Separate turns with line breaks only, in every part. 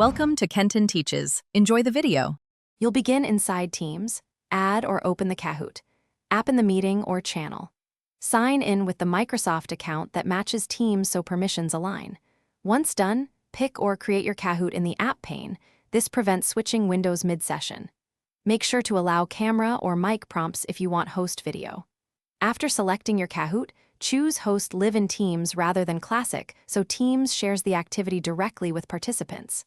Welcome to Kenton Teaches. Enjoy the video.
You'll begin inside Teams, add or open the Kahoot, app in the meeting or channel. Sign in with the Microsoft account that matches Teams so permissions align. Once done, pick or create your Kahoot in the app pane. This prevents switching windows mid-session. Make sure to allow camera or mic prompts if you want host video. After selecting your Kahoot, choose Host Live in Teams rather than Classic so Teams shares the activity directly with participants.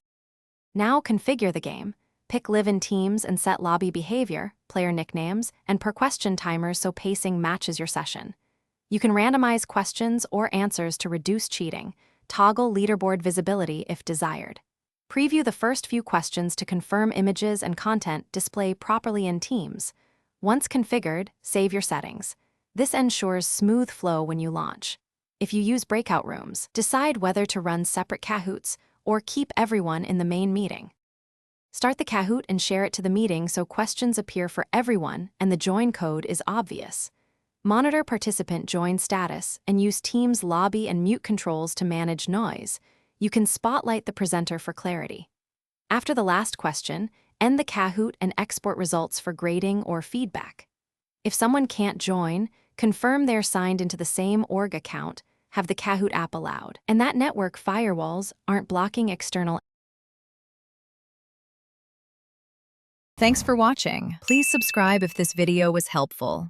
Now configure the game. Pick Live in Teams and set lobby behavior, player nicknames, and per question timers so pacing matches your session. You can randomize questions or answers to reduce cheating. Toggle leaderboard visibility if desired. Preview the first few questions to confirm images and content display properly in Teams. Once configured, save your settings. This ensures smooth flow when you launch. If you use breakout rooms, decide whether to run separate Kahoots or keep everyone in the main meeting. Start the Kahoot and share it to the meeting so questions appear for everyone and the join code is obvious. Monitor participant join status and use Teams lobby and mute controls to manage noise. You can spotlight the presenter for clarity. After the last question, end the Kahoot and export results for grading or feedback. If someone can't join, confirm they're signed into the same org account, have the Kahoot app allowed, and that network firewalls aren't blocking external.
Thanks for watching. Please subscribe if this video was helpful.